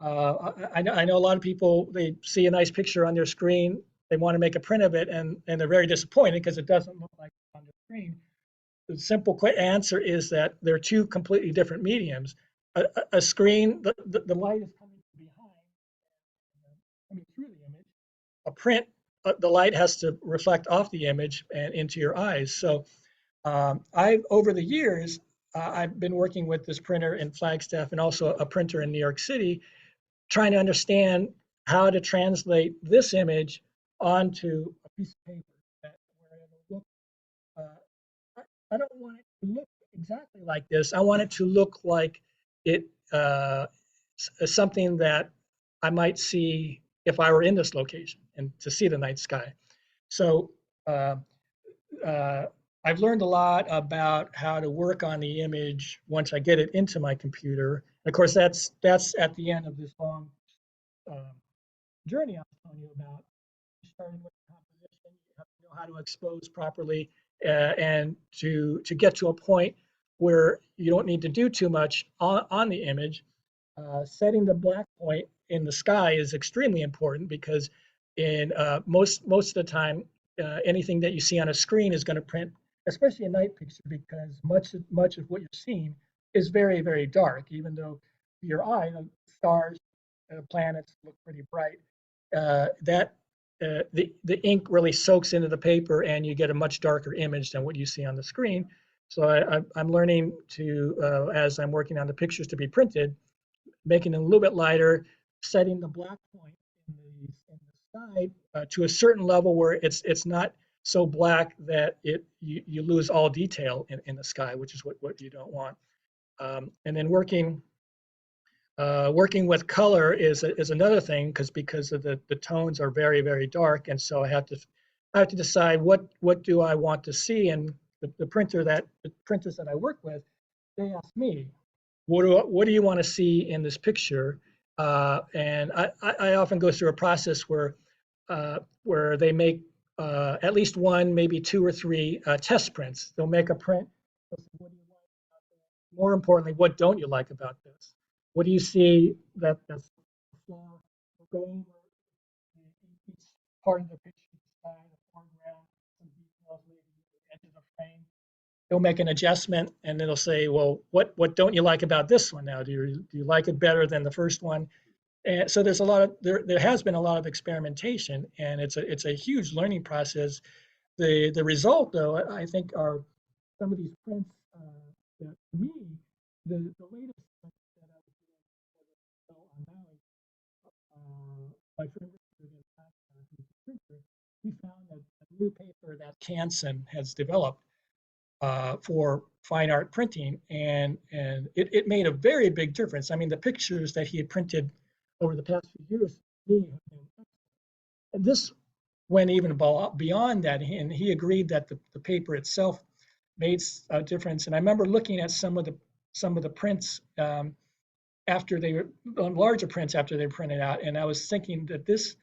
I know a lot of people, they see a nice picture on their screen, they want to make a print of it, and they're very disappointed because it doesn't look like on the screen. The simple answer is that they're two completely different mediums. A screen, the light is coming from behind, coming through the image. A print, the light has to reflect off the image and into your eyes. So over the years, I've been working with this printer in Flagstaff and also a printer in New York City, trying to understand how to translate this image onto a piece of paper where it'll look. I don't want it to look exactly like this. I want it to look like it something that I might see if I were in this location and to see the night sky. So I've learned a lot about how to work on the image once I get it into my computer. Of course, that's at the end of this long journey I was telling you about. Starting with composition, you have to know how to expose properly, and to get to a point where you don't need to do too much on the image. Setting the black point in the sky is extremely important because in most of the time, anything that you see on a screen is going to print, especially a night picture, because much of what you're seeing is very, very dark. Even though to your eye, the stars, planets look pretty bright. The ink really soaks into the paper, and you get a much darker image than what you see on the screen. So I'm learning to, as I'm working on the pictures to be printed, making it a little bit lighter, setting the black point in the sky to a certain level where it's not so black that you lose all detail in the sky, which is what you don't want. And then working with color is another thing because of the tones are very, very dark, and so I have to decide what do I want to see. And the printers that I work with, they ask me, what do you want to see in this picture? And I often go through a process where they make at least one, maybe two or three test prints. They'll make a print. They'll say, what do you like about this? More importantly, what don't you like about this? What do you see that's a flaw? We'll go over each part of the picture, the sky, the foreground, some details, maybe the edge of the frame. They'll make an adjustment, and it'll say, well, what don't you like about this one now? Do you like it better than the first one? And so there's there has been a lot of experimentation, and it's a huge learning process. The result, though, I think, are some of these prints that, to me, the latest print that I was doing on Maui, my friend Richard in who's a printer, he found a new paper that Canson has developed for fine art printing, and it made a very big difference. I mean, the pictures that he had printed over the past few years, and this went even beyond that, and he agreed that the paper itself made a difference. And I remember looking at some of the prints after they were larger prints after they were printed out, and I was thinking that this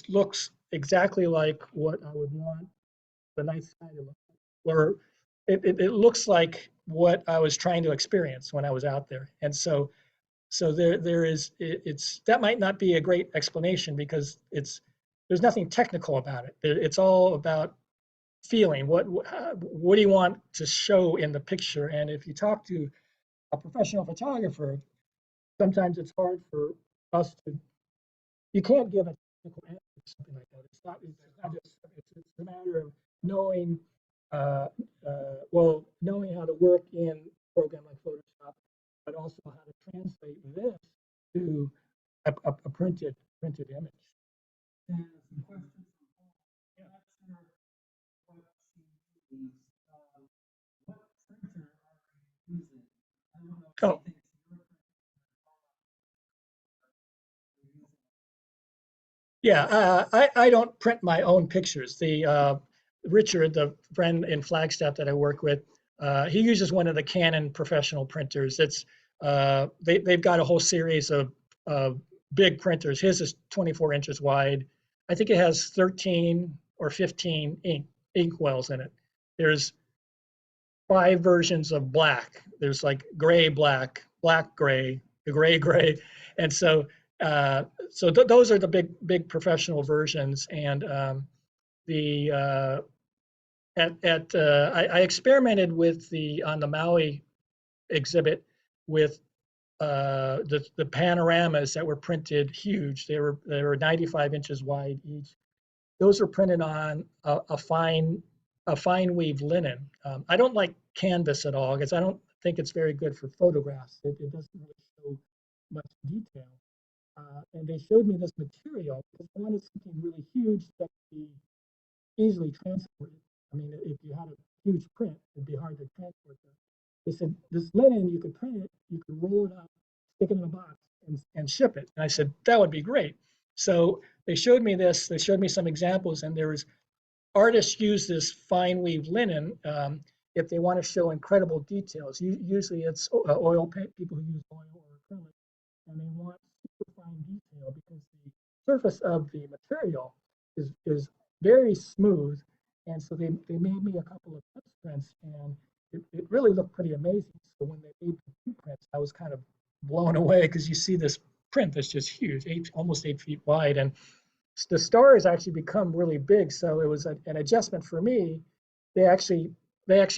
looks exactly like what I would want the night sky to look like, or it looks like what I was trying to experience when I was out there. And so there is, that might not be a great explanation because there's nothing technical about it. It's all about feeling. What do you want to show in the picture? And if you talk to a professional photographer, sometimes it's hard for us to, you can't give a technical answer to something like that. It's a matter of knowing, knowing how to work in a program like Photoshop, but also how to translate this to a printed image. And some questions from Paul. I'm not sure what she needs. What printer are you using? I don't know if Oh. she thinks your printer is using. Yeah, I don't print my own pictures. Richard, the friend in Flagstaff that I work with, he uses one of the Canon professional printers. They've got a whole series of big printers. His is 24 inches wide. I think it has 13 or 15 ink wells in it. There's 5 versions of black. There's like gray, black, black, gray, the gray, and so those are the big professional versions. And I experimented with on the Maui exhibit with the panoramas that were printed huge. They were 95 inches wide each, those are printed on a fine weave linen. I don't like canvas at all because I don't think it's very good for photographs. It doesn't really show much detail. And they showed me this material because I wanted something really huge that could be easily transported. I mean, if you had a huge print, it'd be hard to transport that. They said, this linen, you could print it, you could roll it up, stick it in a box, and ship it. And I said, that would be great. So they showed me this, they showed me some examples, and there was artists use this fine weave linen if they want to show incredible details. Usually it's oil paint, people who use oil or acrylic, and they want super fine detail because the surface of the material is very smooth. And so they made me a couple of test prints, and it really looked pretty amazing. So when they made the two prints, I was kind of blown away because you see this print that's just huge, almost 8 feet wide. And the stars actually become really big. So it was an adjustment for me. They actually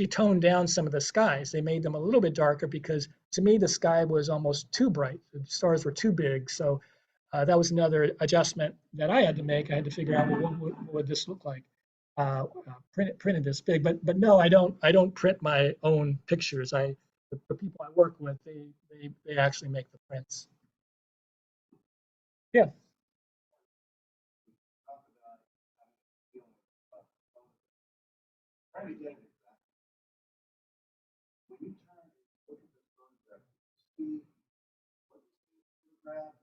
toned down some of the skies. They made them a little bit darker because to me, the sky was almost too bright. The stars were too big. So that was another adjustment that I had to make. I had to figure out, well, what would this look like printed this big. But no, I don't print my own pictures. The people I work with, they actually make the prints. Yeah. Trying to get it exactly. When you turn and look at this photograph, see what you see in the photograph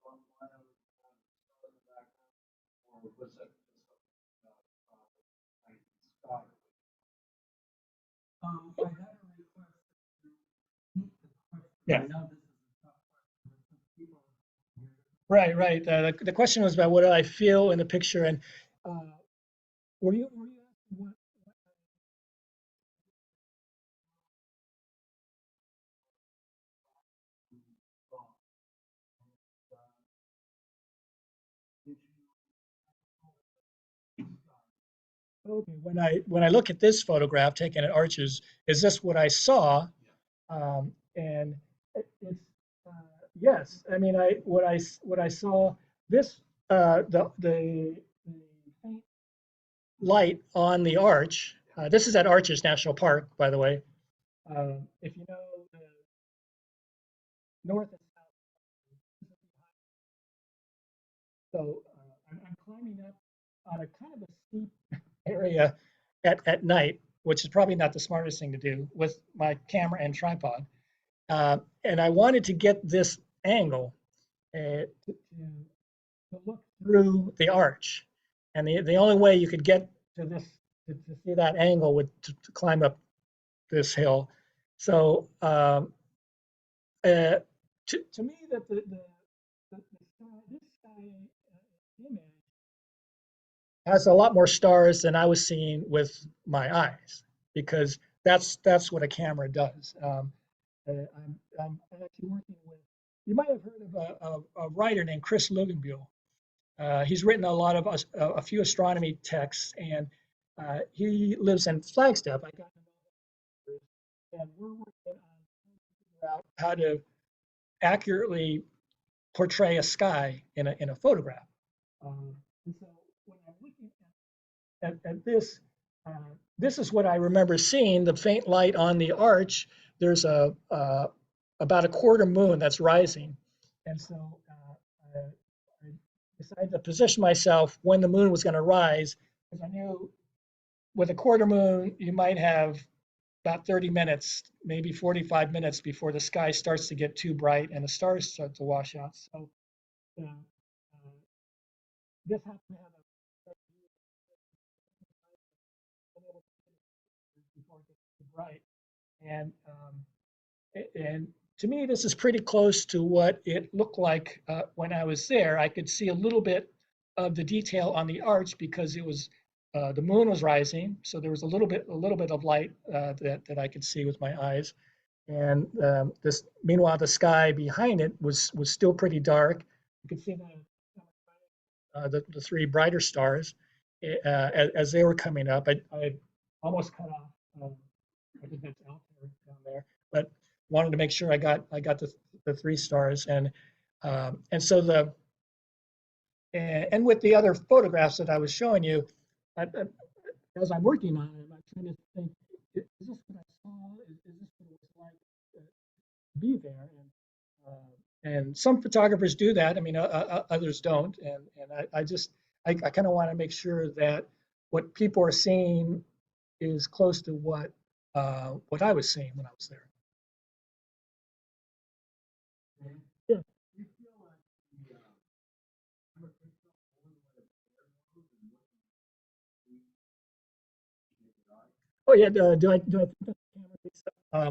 from one of the stars in the background, or was that just something like sky? I had a request to repeat the question. Yeah. I know this is a tough question, but some people here. Right. The question was about what do I feel in the picture, and were you asking what okay, when I look at this photograph taken at Arches, is this what I saw? And it's yes. I mean, what I saw this the faint light on the arch. This is at Arches National Park, by the way. If you know the north and south. So I'm climbing up on a kind of a steep area at night, which is probably not the smartest thing to do with my camera and tripod. And I wanted to get this angle to look through the arch. And the only way you could get to this, to see that angle would to climb up this hill. So to me, that the sky, this sky image has a lot more stars than I was seeing with my eyes, because that's what a camera does. I'm actually working with. You might have heard of a writer named Chris Luganbuehl. He's written a lot of a few astronomy texts, and he lives in Flagstaff. I got to know him, and we're working on trying to figure out how to accurately portray a sky in a photograph. And so when I'm looking at this, this is what I remember seeing, the faint light on the arch. There's about a quarter moon that's rising. And so I decided to position myself when the moon was going to rise, because I knew with a quarter moon, you might have about 30 minutes, maybe 45 minutes before the sky starts to get too bright and the stars start to wash out. So this happened to have before it gets too bright. And to me, this is pretty close to what it looked like when I was there. I could see a little bit of the detail on the arch because it was the moon was rising, so there was a little bit of light that I could see with my eyes. And meanwhile, the sky behind it was still pretty dark. You could see the three brighter stars as they were coming up. I almost cut off. I think that's Altair down there, but wanted to make sure I got the three stars, and so And with the other photographs that I was showing you, as I'm working on it, I'm trying to think, is this what I saw? Is this what it was like to be there? And some photographers do that. I mean, others don't. And I kind of want to make sure that what people are seeing is close to what I was seeing when I was there. Yeah. Oh yeah. Do I think the camera takes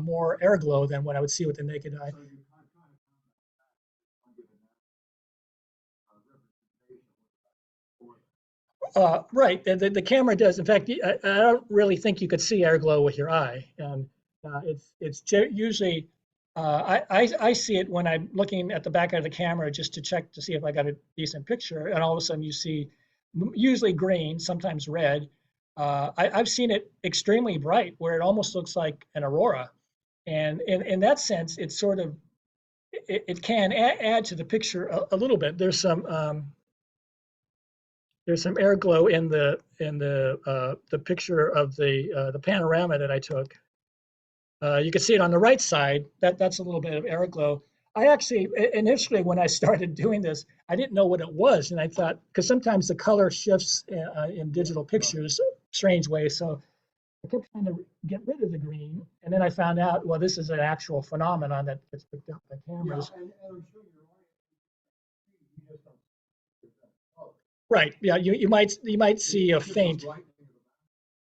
more air glow than what I would see with the naked eye? Right, the camera does. In fact, I don't really think you could see air glow with your eye. Usually, I see it when I'm looking at the back of the camera just to check to see if I got a decent picture, and all of a sudden you see usually green, sometimes red. I've seen it extremely bright, where it almost looks like an aurora, and in that sense, it's sort of it can add to the picture a little bit. There's some air glow in the picture of the panorama that I took. You can see it on the right side. That's a little bit of air glow. I actually initially when I started doing this, I didn't know what it was, and I thought because sometimes the color shifts in digital pictures strange ways. So I kept trying to get rid of the green, and then I found out well this is an actual phenomenon that gets picked up by cameras. Yeah, and I'm sure you're right. You just don't see that. Right. Yeah. You might see a faint.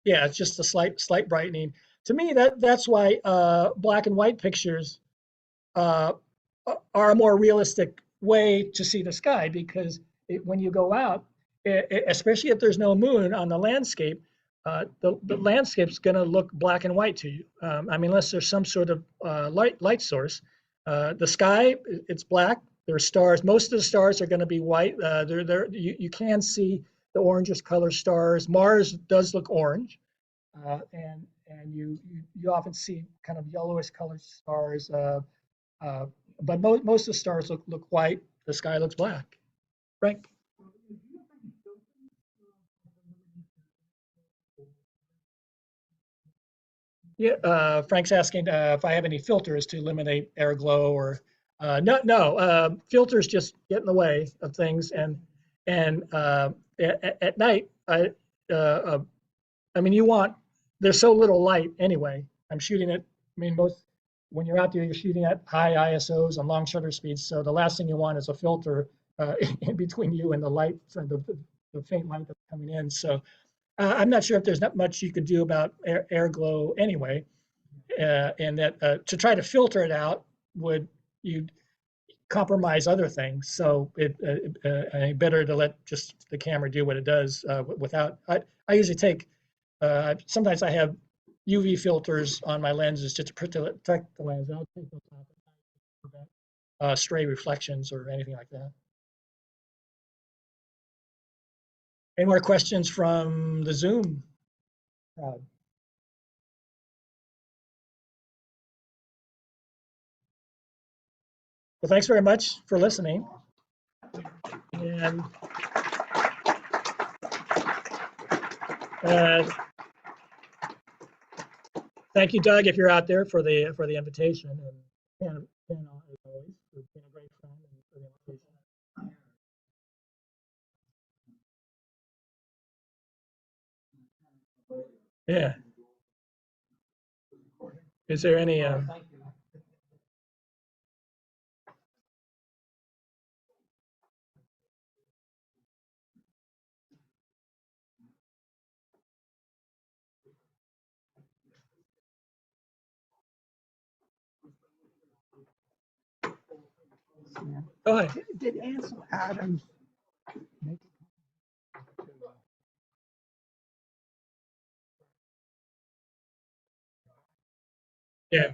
Yeah, it's just a slight brightening. To me, that's why black and white pictures uh, are a more realistic way to see the sky because when you go out, especially if there's no moon on the landscape, the landscape's going to look black and white to you. I mean, unless there's some sort of light source. The sky, it's black. There are stars. Most of the stars are going to be white. You can see the orangish color stars. Mars does look orange. And you often see kind of yellowish colored stars, but most of the stars look white. The sky looks black. Frank? Yeah, Frank's asking if I have any filters to eliminate air glow or no. Filters just get in the way of things, and at night I mean, there's so little light anyway. I'm shooting at, I mean, when you're out there, you're shooting at high ISOs and long shutter speeds. So the last thing you want is a filter in between you and the light, the faint light that's coming in. So I'm not sure if there's not much you could do about air glow anyway. And that to try to filter it out you'd compromise other things. So better to let just the camera do what it does without. I usually take. Sometimes I have UV filters on my lenses just to protect the lens. I'll take those off to prevent stray reflections or anything like that. Any more questions from the Zoom crowd? Well, thanks very much for listening. And thank you, Doug, if you're out there for the invitation, and Ken, as always, for being a great friend and for the invitation. Yeah. Is there any? Go ahead. Did Ansel Adams make Yeah.